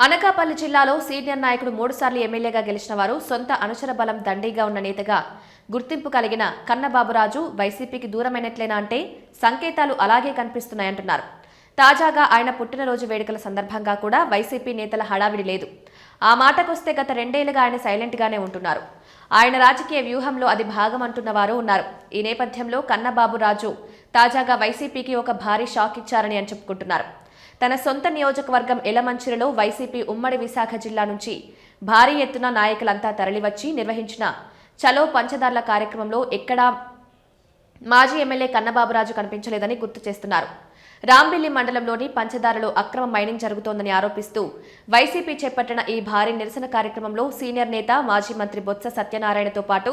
అనకాపల్లి జిల్లాలో సీనియర్ నాయకుడు 3 సార్లు ఎమ్మెల్యేగా గెలిచిన వారు, సొంత అనుచర బలం దండిగా ఉన్న నేతగా గుర్తింపు కలిగిన కన్నబాబురాజు వైసీపీకి దూరమైనట్లేనా అంటే సంకేతాలు అలాగే కనిపిస్తున్నాయంటున్నారు. తాజాగా ఆయన పుట్టినరోజు వేడుకల సందర్భంగా కూడా వైసీపీ నేతల హడావిడి లేదు. ఆ మాటకొస్తే గత 2 ఏళ్లుగా ఆయన సైలెంట్గానే ఉంటున్నారు. ఆయన రాజకీయ వ్యూహంలో అది భాగం అంటున్న వారు ఉన్నారు. ఈ నేపథ్యంలో కన్నబాబురాజు తాజాగా వైసీపీకి ఒక భారీ షాక్ ఇచ్చారని అని చెప్పుకుంటున్నారు. తన సొంత నియోజకవర్గం ఎలమంచిలిలో వైసీపీ ఉమ్మడి విశాఖ జిల్లా నుంచి భారీ ఎత్తున నాయకులంతా తరలివచ్చి నిర్వహించిన చలో పంచదార్ల కార్యక్రమంలో ఎక్కడా మాజీ ఎమ్మెల్యే కన్నబాబురాజు కనిపించలేదని గుర్తు చేస్తున్నారు. రాంబిల్లి మండలంలోని పంచదారలో అక్రమ మైనింగ్ జరుగుతోందని ఆరోపిస్తూ వైసీపీ చేపట్టిన ఈ భారీ నిరసన కార్యక్రమంలో సీనియర్ నేత మాజీ మంత్రి బొత్స సత్యనారాయణతో పాటు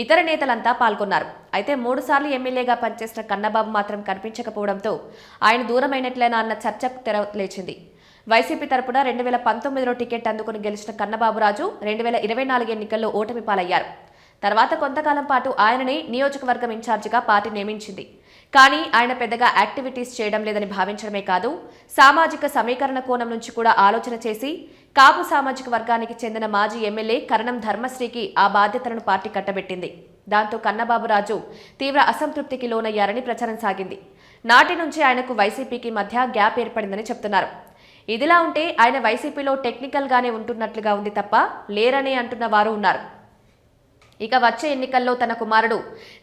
ఇతర నేతలంతా పాల్గొన్నారు. అయితే 3 సార్లు ఎమ్మెల్యేగా పనిచేసిన కన్నబాబు మాత్రం కనిపించకపోవడంతో ఆయన దూరమైనట్లేనా అన్న చర్చకు తెరలేచింది. వైసీపీ తరపున 2019లో టికెట్ అందుకుని గెలిచిన కన్నబాబురాజు 2024 ఎన్నికల్లో ఓటమి పాలయ్యారు. తర్వాత కొంతకాలం పాటు ఆయనని నియోజకవర్గం ఇన్ఛార్జిగా పార్టీ నియమించింది. కానీ ఆయన పెద్దగా యాక్టివిటీస్ చేయడం లేదని భావించడమే కాదు, సామాజిక సమీకరణ కోణం నుంచి కూడా ఆలోచన చేసి కాపు సామాజిక వర్గానికి చెందిన మాజీ ఎమ్మెల్యే కరణం ధర్మశ్రీకి ఆ బాధ్యతలను పార్టీ కట్టబెట్టింది. దాంతో కన్నబాబురాజు తీవ్ర అసంతృప్తికి లోనయ్యారని ప్రచారం సాగింది. నాటి నుంచి ఆయనకు వైసీపీకి మధ్య గ్యాప్ ఏర్పడిందని చెప్తున్నారు. ఇదిలా ఉంటే ఆయన వైసీపీలో టెక్నికల్గానే ఉంటున్నట్లుగా ఉంది తప్ప లేరని అంటున్న వారు ఉన్నారు. ఇక వచ్చే ఎన్నికల్లో తన కుమారుడు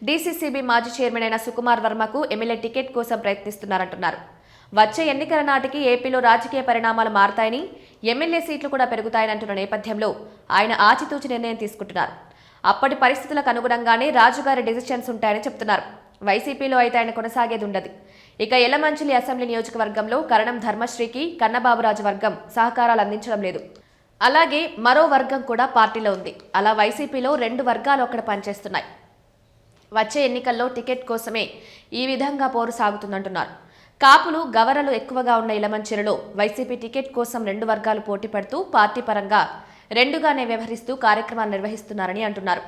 డీసీసీబీ మాజీ చైర్మన్ అయిన సుకుమార్ వర్మకు ఎమ్మెల్యే టికెట్ కోసం ప్రయత్నిస్తున్నారంటున్నారు. వచ్చే ఎన్నికల నాటికి ఏపీలో రాజకీయ పరిణామాలు మారతాయని, ఎమ్మెల్యే సీట్లు కూడా పెరుగుతాయని అంటున్న నేపథ్యంలో ఆయన ఆచితూచి నిర్ణయం తీసుకుంటున్నారు. అప్పటి పరిస్థితులకు అనుగుణంగానే రాజుగారి డెసిషన్స్ ఉంటాయని చెప్తున్నారు. వైసీపీలో అయితే ఆయన కొనసాగేది ఉండదు. ఇక ఎలమంచిలి అసెంబ్లీ నియోజకవర్గంలో కరణం ధర్మశ్రీకి కన్నబాబురాజు వర్గం సహకారాలు అందించడం లేదు. అలాగే మరో వర్గం కూడా పార్టీలో ఉంది. అలా వైసీపీలో 2 వర్గాలు అక్కడ పనిచేస్తున్నాయి. వచ్చే ఎన్నికల్లో టికెట్ కోసమే ఈ విధంగా పోరు సాగుతుందంటున్నారు. కాపులు గవరలు ఎక్కువగా ఉన్న ఇలమంచిలిలో వైసీపీ టికెట్ కోసం 2 వర్గాలు పోటీ పడుతూ పార్టీ పరంగా 2గానే వ్యవహరిస్తూ కార్యక్రమాలు నిర్వహిస్తున్నారని అంటున్నారు.